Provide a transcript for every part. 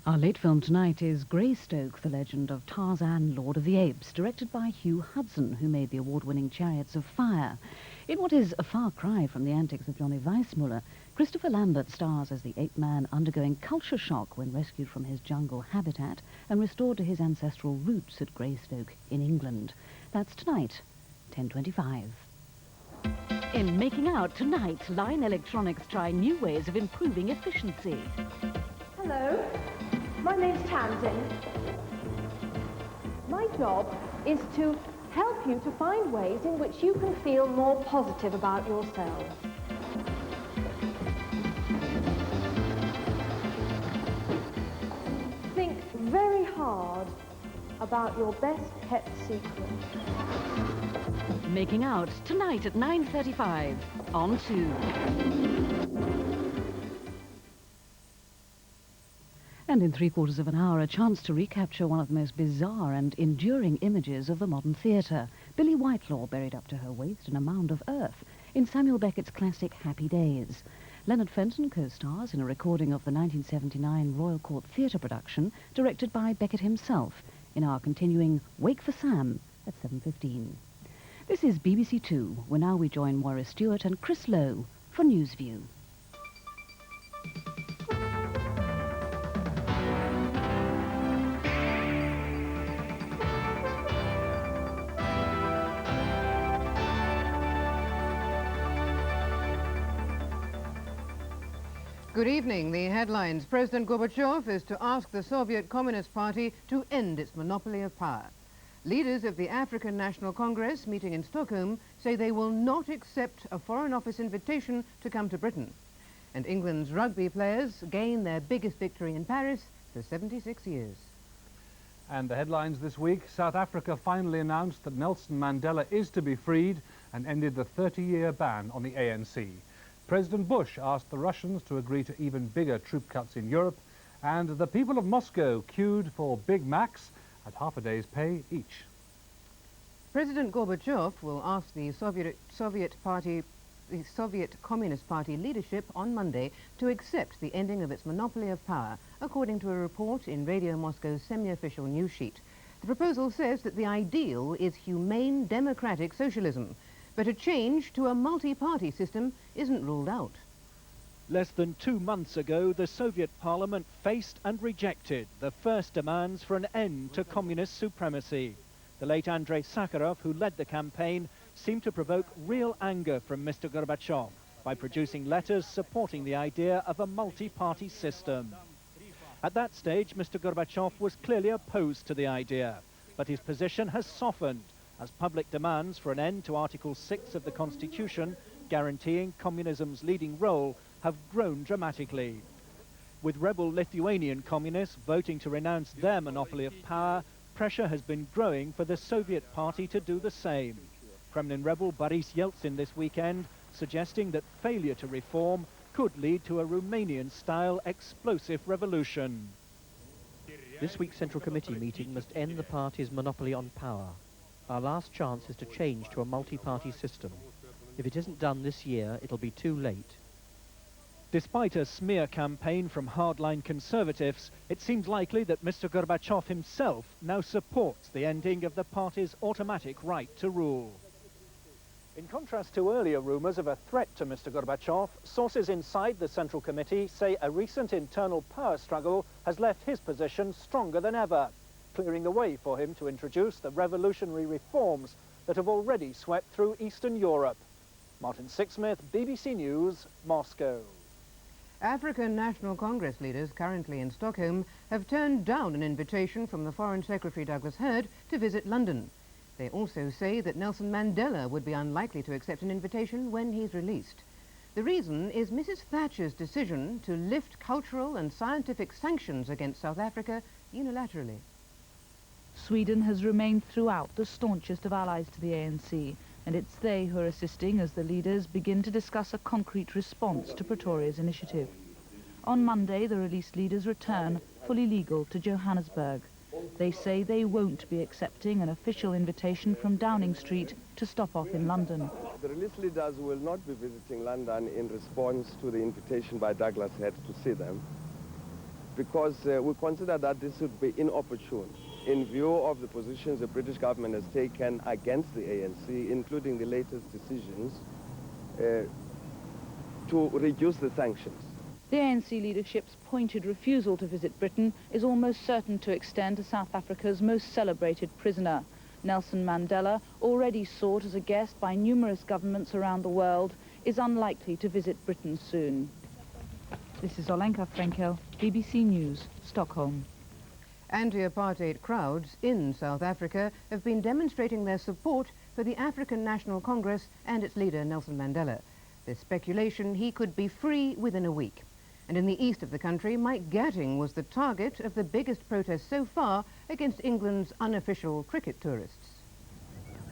Our late film tonight is Greystoke, the legend of Tarzan, Lord of the Apes, directed by Hugh Hudson, who made the award-winning Chariots of Fire. In what is a far cry from the antics of Johnny Weissmuller, Christopher Lambert stars as the ape-man undergoing culture shock when rescued from his jungle habitat and restored to his ancestral roots at Greystoke in England. That's tonight, 10:25. In Making Out Tonight, Line Electronics try new ways of improving efficiency. Hello, my name's Tamsin. My job is to help you to find ways in which you can feel more positive about yourselves. Think very hard about your best kept secret. Making Out tonight at 9:35 on 2. And in 3/4 of an hour, a chance to recapture one of the most bizarre and enduring images of the modern theatre. Billy Whitelaw buried up to her waist in a mound of earth in Samuel Beckett's classic Happy Days. Leonard Fenton co-stars in a recording of the 1979 Royal Court Theatre production, directed by Beckett himself, in our continuing Wake for Sam at 7:15. This is BBC Two, where now we join Moira Stewart and Chris Lowe for NewsView. Good evening. The headlines. President Gorbachev is to ask the Soviet Communist Party to end its monopoly of power. Leaders of the African National Congress meeting in Stockholm say they will not accept a Foreign Office invitation to come to Britain. And England's rugby players gain their biggest victory in Paris for 76 years. And the headlines this week: South Africa finally announced that Nelson Mandela is to be freed and ended the 30-year ban on the ANC. President Bush asked the Russians to agree to even bigger troop cuts in Europe, and the people of Moscow queued for Big Macs at half a day's pay each. President Gorbachev will ask the Soviet Communist Party leadership on Monday to accept the ending of its monopoly of power, according to a report in Radio Moscow's semi-official news sheet. The proposal says that the ideal is humane democratic socialism, but a change to a multi-party system isn't ruled out. Less than 2 months ago, the Soviet Parliament faced and rejected the first demands for an end to communist supremacy. The late Andrei Sakharov, who led the campaign, seemed to provoke real anger from Mr. Gorbachev by producing letters supporting the idea of a multi-party system. At that stage, Mr. Gorbachev was clearly opposed to the idea, but his position has softened as public demands for an end to Article 6 of the Constitution, guaranteeing communism's leading role, have grown dramatically. With rebel Lithuanian communists voting to renounce their monopoly of power, pressure has been growing for the Soviet Party to do the same. Kremlin rebel Boris Yeltsin this weekend suggesting that failure to reform could lead to a Romanian-style explosive revolution. This week's Central Committee meeting must end the party's monopoly on power. Our last chance is to change to a multi-party system. If it isn't done this year, it'll be too late. Despite a smear campaign from hardline conservatives, it seems likely that Mr. Gorbachev himself now supports the ending of the party's automatic right to rule. In contrast to earlier rumours of a threat to Mr. Gorbachev, sources inside the Central Committee say a recent internal power struggle has left his position stronger than ever, clearing the way for him to introduce the revolutionary reforms that have already swept through Eastern Europe. Martin Sixsmith, BBC News, Moscow. African National Congress leaders currently in Stockholm have turned down an invitation from the Foreign Secretary Douglas Hurd to visit London. They also say that Nelson Mandela would be unlikely to accept an invitation when he's released. The reason is Mrs. Thatcher's decision to lift cultural and scientific sanctions against South Africa unilaterally. Sweden has remained throughout the staunchest of allies to the ANC, and it's they who are assisting as the leaders begin to discuss a concrete response to Pretoria's initiative. On Monday, the released leaders return, fully legal, to Johannesburg. They say they won't be accepting an official invitation from Downing Street to stop off in London. The released leaders will not be visiting London in response to the invitation by Douglas Hurd to see them. because we consider that this would be inopportune in view of the positions the British government has taken against the ANC, including the latest decisions to reduce the sanctions. The ANC leadership's pointed refusal to visit Britain is almost certain to extend to South Africa's most celebrated prisoner. Nelson Mandela, already sought as a guest by numerous governments around the world, is unlikely to visit Britain soon. This is Olenka Frenkel, BBC News, Stockholm. Anti-apartheid crowds in South Africa have been demonstrating their support for the African National Congress and its leader, Nelson Mandela. There's speculation he could be free within a week. And in the east of the country, Mike Gatting was the target of the biggest protest so far against England's unofficial cricket tourists.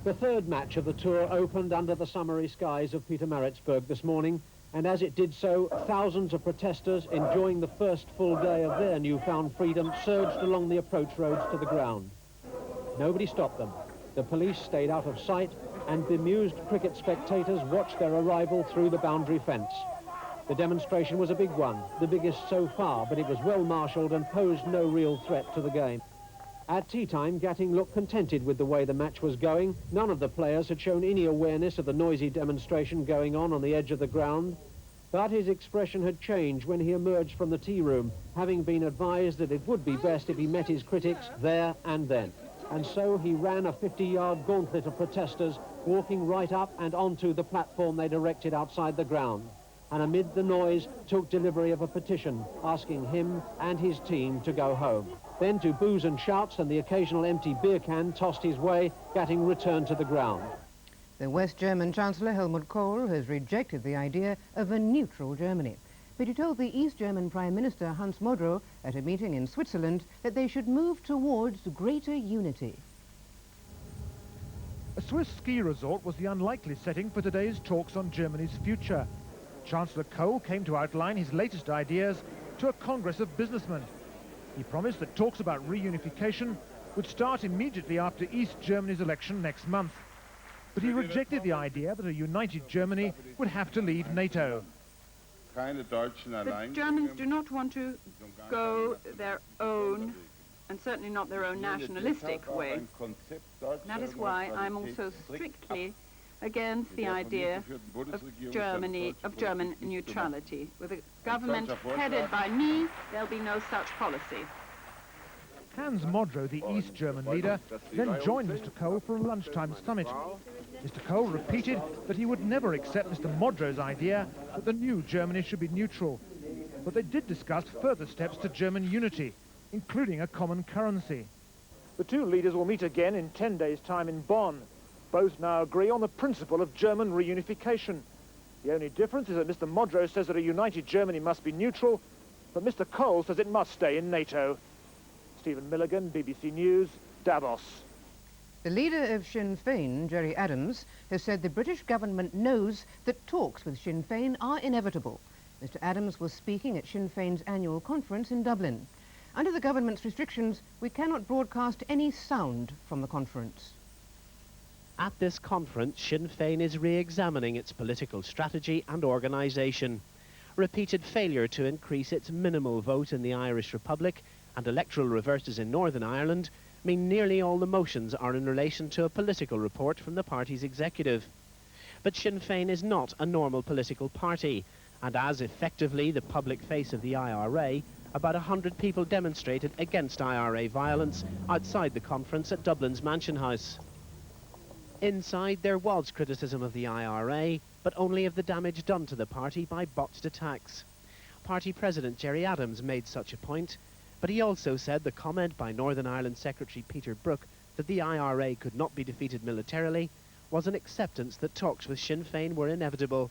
The third match of the tour opened under the summery skies of Pietermaritzburg this morning, and as it did so, thousands of protesters enjoying the first full day of their newfound freedom surged along the approach roads to the ground. Nobody stopped them. The police stayed out of sight, and bemused cricket spectators watched their arrival through the boundary fence. The demonstration was a big one, the biggest so far, but it was well marshalled and posed no real threat to the game. At tea time, Gatting looked contented with the way the match was going. None of the players had shown any awareness of the noisy demonstration going on the edge of the ground. But his expression had changed when he emerged from the tea room, having been advised that it would be best if he met his critics there and then. And so he ran a 50-yard gauntlet of protesters, walking right up and onto the platform they'd erected outside the ground. And amid the noise, took delivery of a petition asking him and his team to go home. Then, to boos and shouts and the occasional empty beer can tossed his way, Gatting returned to the ground. The West German Chancellor Helmut Kohl has rejected the idea of a neutral Germany. But he told the East German Prime Minister Hans Modrow at a meeting in Switzerland that they should move towards greater unity. A Swiss ski resort was the unlikely setting for today's talks on Germany's future. Chancellor Kohl came to outline his latest ideas to a congress of businessmen. He promised that talks about reunification would start immediately after East Germany's election next month. But he rejected the idea that a united Germany would have to leave NATO. The Germans do not want to go their own, and certainly not their own nationalistic way. That is why I'm also strictly against the idea of German neutrality. With a government headed by me, there'll be no such policy. Hans Modrow, the East German leader, then joined Mr. Kohl for a lunchtime summit. Mr. Kohl repeated that he would never accept Mr. Modrow's idea that the new Germany should be neutral. But they did discuss further steps to German unity, including a common currency. The two leaders will meet again in 10 days' time in Bonn. Both now agree on the principle of German reunification. The only difference is that Mr. Modrow says that a united Germany must be neutral, but Mr. Kohl says it must stay in NATO. Stephen Milligan, BBC News, Davos. The leader of Sinn Fein, Gerry Adams, has said the British government knows that talks with Sinn Fein are inevitable. Mr. Adams was speaking at Sinn Fein's annual conference in Dublin. Under the government's restrictions, we cannot broadcast any sound from the conference. At this conference, Sinn Fein is re-examining its political strategy and organisation. Repeated failure to increase its minimal vote in the Irish Republic and electoral reverses in Northern Ireland mean nearly all the motions are in relation to a political report from the party's executive. But Sinn Fein is not a normal political party, and as effectively the public face of the IRA, about 100 people demonstrated against IRA violence outside the conference at Dublin's Mansion House. Inside, there was criticism of the IRA, but only of the damage done to the party by botched attacks. Party President Gerry Adams made such a point, but he also said the comment by Northern Ireland Secretary Peter Brooke that the IRA could not be defeated militarily was an acceptance that talks with Sinn Fein were inevitable.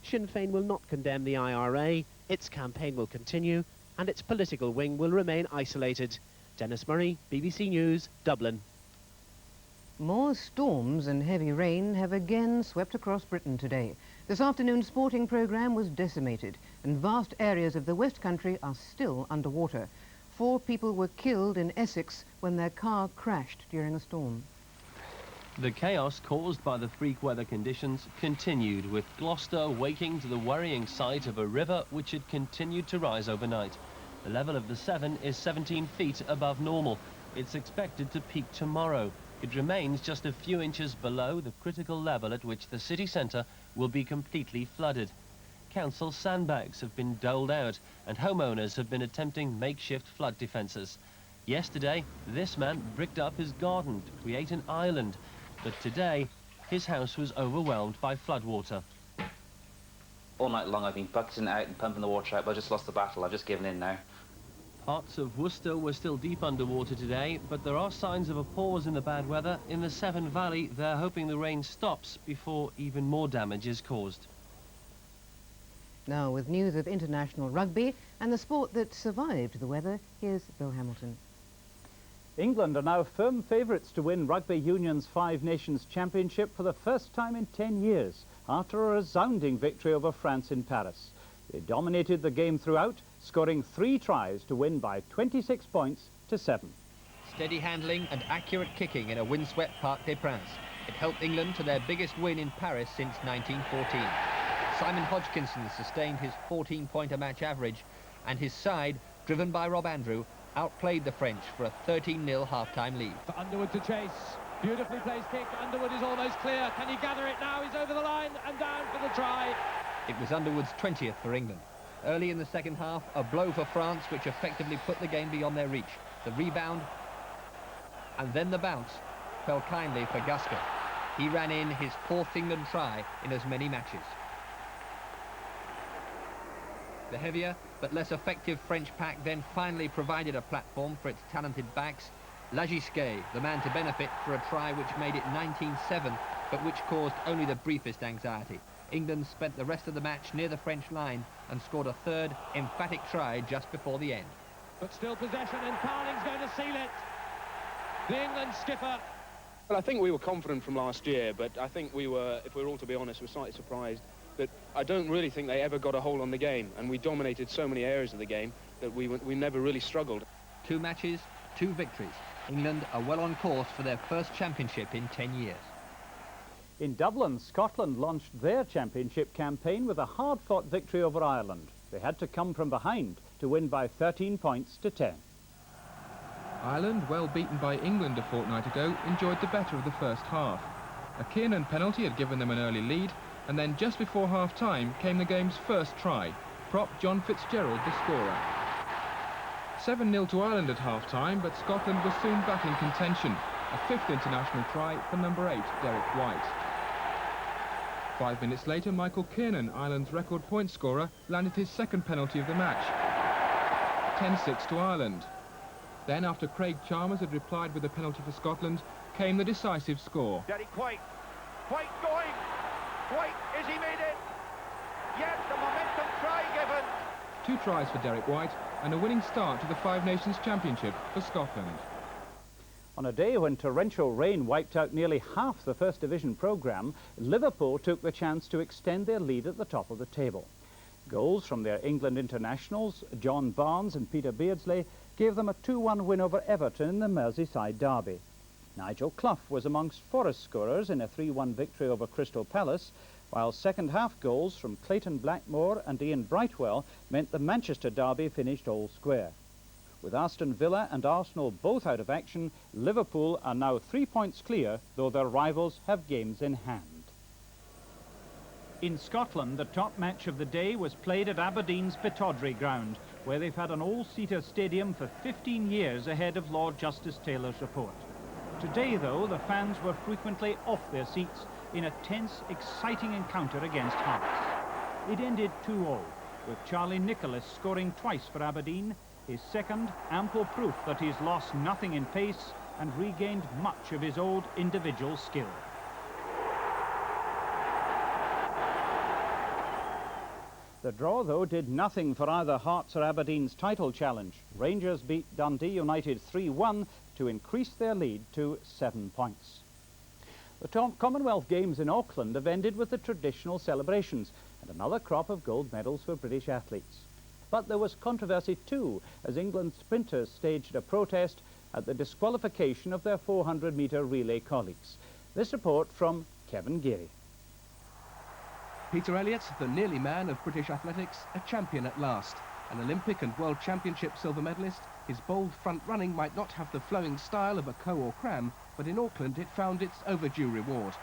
Sinn Fein will not condemn the IRA, its campaign will continue, and its political wing will remain isolated. Dennis Murray, BBC News, Dublin. More storms and heavy rain have again swept across Britain today. This afternoon's sporting programme was decimated, and vast areas of the West Country are still underwater. 4 people were killed in Essex when their car crashed during a storm. The chaos caused by the freak weather conditions continued, with Gloucester waking to the worrying sight of a river which had continued to rise overnight. The level of the Severn is 17 feet above normal. It's expected to peak tomorrow. It remains just a few inches below the critical level at which the city centre will be completely flooded. Council sandbags have been doled out and homeowners have been attempting makeshift flood defences. Yesterday, this man bricked up his garden to create an island, but today, his house was overwhelmed by floodwater. All night long I've been bucketing it out and pumping the water out, but I just lost the battle. I've just given in now. Parts of Worcester were still deep underwater today, but there are signs of a pause in the bad weather. In the Severn Valley, they're hoping the rain stops before even more damage is caused. Now, with news of international rugby and the sport that survived the weather, here's Bill Hamilton. England are now firm favourites to win Rugby Union's Five Nations Championship for the first time in 10 years, after a resounding victory over France in Paris. They dominated the game throughout, scoring 3 tries to win by 26 points to 7. Steady handling and accurate kicking in a windswept Parc des Princes. It helped England to their biggest win in Paris since 1914. Simon Hodgkinson sustained his 14-point-a-match average, and his side, driven by Rob Andrew, outplayed the French for a 13-0 half-time lead. For Underwood to chase. Beautifully placed kick. Underwood is almost clear. Can he gather it now? He's over the line and down for the try. It was Underwood's 20th for England. Early in the second half, a blow for France, which effectively put the game beyond their reach. The rebound, and then the bounce, fell kindly for Gusker. He ran in his 4th England try in as many matches. The heavier but less effective French pack then finally provided a platform for its talented backs. Lagisquet, the man to benefit for a try which made it 19-7, but which caused only the briefest anxiety. England spent the rest of the match near the French line and scored a 3rd emphatic try just before the end. But still possession, and Carling's going to seal it. The England skipper. Well, I think we were confident from last year, but I think we were, if we're all to be honest, we're slightly surprised that I don't really think they ever got a hold on the game, and we dominated so many areas of the game that we never really struggled. 2 matches, 2 victories. England are well on course for their first championship in 10 years. In Dublin, Scotland launched their championship campaign with a hard-fought victory over Ireland. They had to come from behind to win by 13 points to 10. Ireland, well beaten by England a fortnight ago, enjoyed the better of the first half. A Kiernan penalty had given them an early lead, and then just before half-time came the game's first try. Prop John Fitzgerald the scorer. 7-0 to Ireland at half-time, but Scotland was soon back in contention. A 5th international try for number 8, Derek White. 5 minutes later, Michael Kiernan, Ireland's record point scorer, landed his 2nd penalty of the match. 10-6 to Ireland. Then, after Craig Chalmers had replied with a penalty for Scotland, came the decisive score. Derek White. White going. White, is he made it? Yes, the momentum try given. 2 tries for Derek White and a winning start to the Five Nations Championship for Scotland. On a day when torrential rain wiped out nearly half the First Division programme, Liverpool took the chance to extend their lead at the top of the table. Goals from their England internationals, John Barnes and Peter Beardsley, gave them a 2-1 win over Everton in the Merseyside derby. Nigel Clough was amongst Forest scorers in a 3-1 victory over Crystal Palace, while second-half goals from Clayton Blackmore and Ian Brightwell meant the Manchester derby finished all square. With Aston Villa and Arsenal both out of action, Liverpool are now 3 points clear, though their rivals have games in hand. In Scotland, the top match of the day was played at Aberdeen's Pittodrie ground, where they've had an all-seater stadium for 15 years ahead of Lord Justice Taylor's report. Today, though, the fans were frequently off their seats in a tense, exciting encounter against Hearts. It ended 2-0, with Charlie Nicholas scoring twice for Aberdeen, his 2nd ample proof that he's lost nothing in pace and regained much of his old individual skill. The draw, though, did nothing for either Hearts or Aberdeen's title challenge. Rangers beat Dundee United 3-1 to increase their lead to 7 points. The Commonwealth Games in Auckland have ended with the traditional celebrations and another crop of gold medals for British athletes. But there was controversy too, as England sprinters staged a protest at the disqualification of their 400-metre relay colleagues. This report from Kevin Geary. Peter Elliott, the nearly man of British athletics, a champion at last. An Olympic and World Championship silver medalist, his bold front-running might not have the flowing style of a Coe or Cram, but in Auckland it found its overdue reward.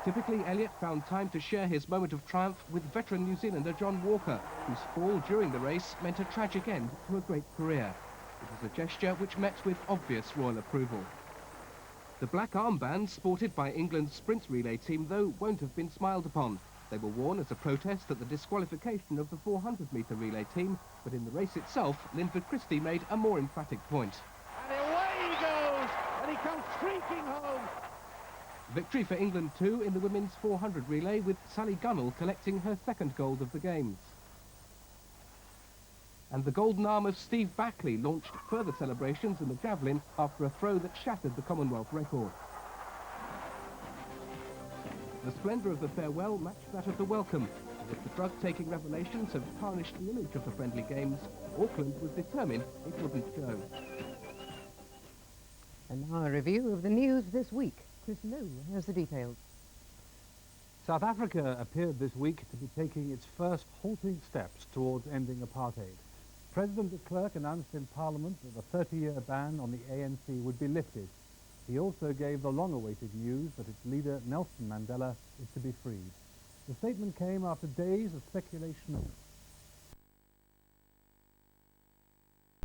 Typically, Elliott found time to share his moment of triumph with veteran New Zealander John Walker, whose fall during the race meant a tragic end to a great career. It was a gesture which met with obvious royal approval. The black armbands sported by England's sprint relay team, though, won't have been smiled upon. They were worn as a protest at the disqualification of the 400-metre relay team, but in the race itself, Linford Christie made a more emphatic point. And away he goes, and he comes shrieking home. Victory for England too in the women's 400 relay, with Sally Gunnell collecting her second gold of the Games. And the golden arm of Steve Backley launched further celebrations in the javelin after a throw that shattered the Commonwealth record. The splendour of the farewell matched that of the welcome. If the drug-taking revelations have tarnished the image of the friendly games, Auckland was determined it wouldn't show. And now a review of the news this week. Chris Lowe has the details. South Africa appeared this week to be taking its first halting steps towards ending apartheid. President de Klerk announced in Parliament that the 30-year ban on the ANC would be lifted. He also gave the long-awaited news that its leader, Nelson Mandela, is to be freed. The statement came after days of speculation